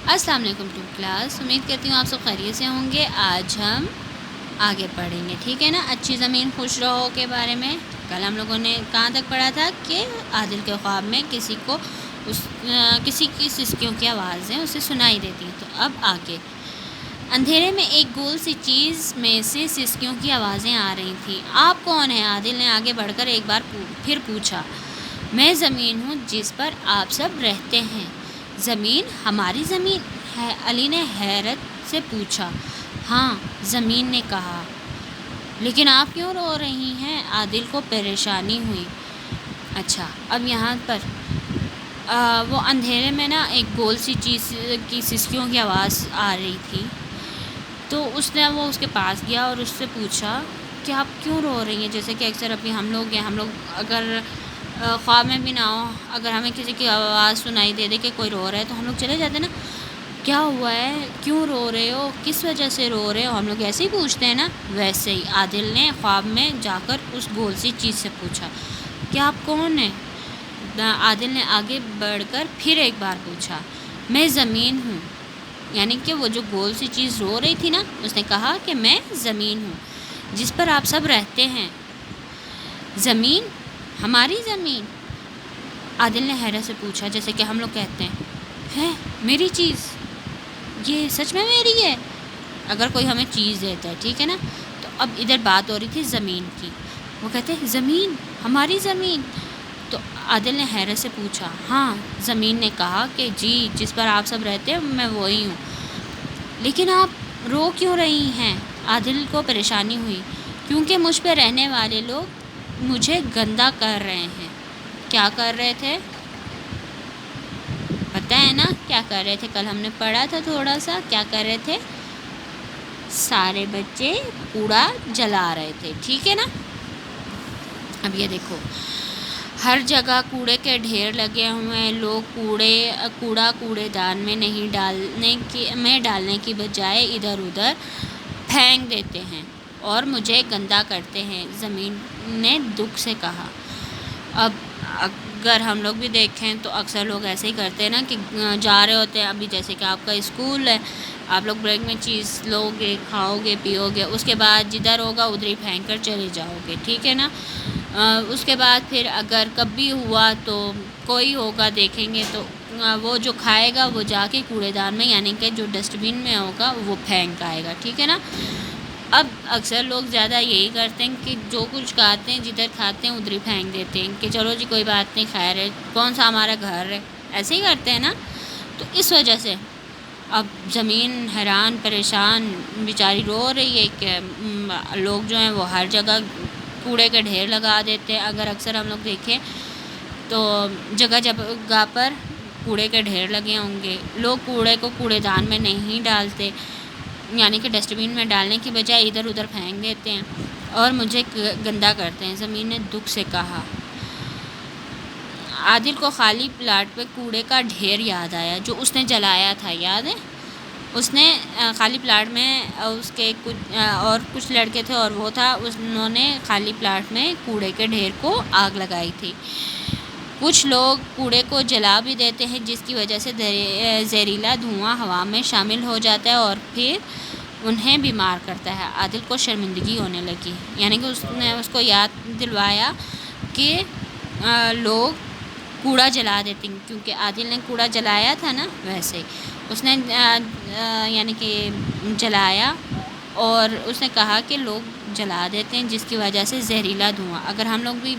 السلام علیکم to class, امید کرتی ہوں آپ سب خیریت سے ہوں گے۔ آج ہم آگے پڑھیں گے، ٹھیک ہے نا، اچھی زمین خوش رہو کے بارے میں۔ کل ہم لوگوں نے کہاں تک پڑھا تھا کہ عادل کے خواب میں کسی کی سسکیوں کی آوازیں اسے سنائی دیتی ہیں۔ تو اب آگے اندھیرے میں ایک گول سی چیز میں سے سسکیوں کی آوازیں آ رہی تھیں۔ آپ کون ہیں؟ عادل نے آگے بڑھ کر ایک بار پھر پوچھا۔ میں زمین ہوں جس پر آپ سب رہتے ہیں۔ زمین؟ ہماری زمین ہے؟ علی نے حیرت سے پوچھا۔ ہاں، زمین نے کہا۔ لیکن آپ کیوں رو رہی ہیں؟ عادل کو پریشانی ہوئی۔ اچھا، اب یہاں پر وہ اندھیرے میں نا ایک گول سی چیز کی سسکیوں کی آواز آ رہی تھی، تو وہ اس کے پاس گیا اور اس سے پوچھا کہ آپ کیوں رو رہی ہیں؟ جیسے کہ اکثر ابھی ہم لوگ اگر خواب میں بھی نہ ہو، اگر ہمیں کسی کی آواز سنائی دے کہ کوئی رو رہا ہے تو ہم لوگ چلے جاتے ہیں نا، کیا ہوا ہے، کیوں رو رہے ہو، کس وجہ سے رو رہے ہو، ہم لوگ ایسے ہی پوچھتے ہیں نا۔ ویسے ہی عادل نے خواب میں جا کر اس گول سی چیز سے پوچھا کہ آپ کون ہیں؟ عادل نے آگے بڑھ کر پھر ایک بار پوچھا۔ میں زمین ہوں، یعنی کہ وہ جو گول سی چیز رو رہی تھی نا، اس نے کہا کہ میں زمین ہوں جس پر آپ سب رہتے ہیں۔ زمین؟ ہماری زمین؟ عادل نے حیرت سے پوچھا، جیسے کہ ہم لوگ کہتے ہیں میری چیز، یہ سچ میں میری ہے؟ اگر کوئی ہمیں چیز دیتا ہے، ٹھیک ہے نا، تو اب ادھر بات ہو رہی تھی زمین کی۔ وہ کہتے ہیں زمین؟ ہماری زمین؟ تو عادل نے حیرت سے پوچھا۔ ہاں، زمین نے کہا کہ جی، جس پر آپ سب رہتے ہیں میں وہی ہوں۔ لیکن آپ رو کیوں رہی ہیں؟ عادل کو پریشانی ہوئی۔ کیونکہ مجھ پہ رہنے والے لوگ مجھے گندا کر رہے ہیں۔ کیا کر رہے تھے؟ پتہ ہے نا کیا کر رہے تھے؟ کل ہم نے پڑھا تھا تھوڑا سا، کیا کر رہے تھے؟ سارے بچے کوڑا جلا رہے تھے، ٹھیک ہے نا۔ اب یہ دیکھو، ہر جگہ کوڑے کے ڈھیر لگے ہوئے ہیں۔ لوگ کوڑے دان میں ڈالنے کی بجائے ادھر ادھر پھینک دیتے ہیں اور مجھے گندا کرتے ہیں، زمین نے دکھ سے کہا۔ اب اگر ہم لوگ بھی دیکھیں تو اکثر لوگ ایسے ہی کرتے ہیں نا کہ جا رہے ہوتے ہیں، ابھی جیسے کہ آپ کا اسکول ہے، آپ لوگ بریک میں چیز لو گے، کھاؤ گے، پیو گے، اس کے بعد جدھر ہوگا ادھر ہی پھینک کر چلے جاؤ گے، ٹھیک ہے نا۔ اس کے بعد پھر اگر کبھی ہوا تو کوئی ہوگا دیکھیں گے تو وہ جو کھائے گا وہ جا کے کوڑے دان میں، یعنی کہ جو ڈسٹ بن میں ہوگا وہ پھینک آئے گا، ٹھیک ہے نا۔ اب اکثر لوگ زیادہ یہی کرتے ہیں کہ جو کچھ کھاتے ہیں، جدھر کھاتے ہیں ادھر ہی پھینک دیتے ہیں کہ چلو جی کوئی بات نہیں، خیر ہے، کون سا ہمارا گھر ہے، ایسے ہی کرتے ہیں نا۔ تو اس وجہ سے اب زمین حیران پریشان بیچاری رو رہی ہے کہ لوگ جو ہیں وہ ہر جگہ کوڑے کے ڈھیر لگا دیتے ہیں۔ اگر اکثر ہم لوگ دیکھیں تو جگہ جگہ پر کوڑے کے ڈھیر لگے ہوں گے، لوگ کوڑے کو کوڑے دان میں نہیں ڈالتے، یعنی کہ ڈسٹ بن میں ڈالنے کی بجائے ادھر ادھر پھینک دیتے ہیں اور مجھے گندا کرتے ہیں، زمین نے دکھ سے کہا۔ عادل کو خالی پلاٹ پہ کوڑے کا ڈھیر یاد آیا جو اس نے جلایا تھا، یاد ہے؟ اس نے خالی پلاٹ میں اس کے کچھ لڑکے تھے اور وہ تھا، انہوں نے خالی پلاٹ میں کوڑے کے ڈھیر کو آگ لگائی تھی۔ کچھ لوگ کوڑے کو جلا بھی دیتے ہیں جس کی وجہ سے زہریلا دھواں ہوا میں شامل ہو جاتا ہے اور پھر انہیں بیمار کرتا ہے۔ عادل کو شرمندگی ہونے لگی، یعنی کہ اس نے اس کو یاد دلوایا کہ لوگ کوڑا جلا دیتے ہیں، کیونکہ عادل نے کوڑا جلایا تھا نا، ویسے اس نے یعنی کہ جلایا اور اس نے کہا کہ لوگ جلا دیتے ہیں جس کی وجہ سے زہریلا دھواں، اگر ہم لوگ بھی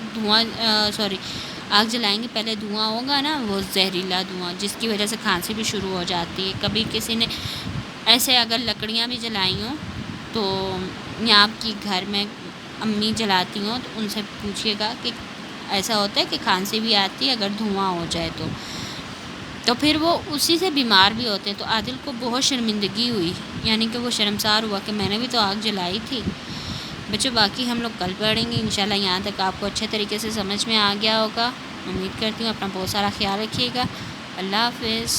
آگ جلائیں گے پہلے دھواں ہوگا نا، وہ زہریلا دھواں جس کی وجہ سے کھانسی بھی شروع ہو جاتی ہے۔ کبھی کسی نے ایسے اگر لکڑیاں بھی جلائی ہوں تو یا آپ کی گھر میں امی جلاتی ہوں تو ان سے پوچھیے گا کہ ایسا ہوتا ہے کہ کھانسی بھی آتی ہے اگر دھواں ہو جائے تو پھر وہ اسی سے بیمار بھی ہوتے ہیں۔ تو عادل کو بہت شرمندگی ہوئی، یعنی کہ وہ شرمسار ہوا کہ میں نے بھی تو آگ جلائی تھی۔ بچوں باقی ہم لوگ کل پڑھیں گے انشاءاللہ۔ یہاں تک آپ کو اچھے طریقے سے سمجھ میں آ گیا ہوگا، امید کرتی ہوں۔ اپنا بہت سارا خیال رکھیے گا۔ اللہ حافظ۔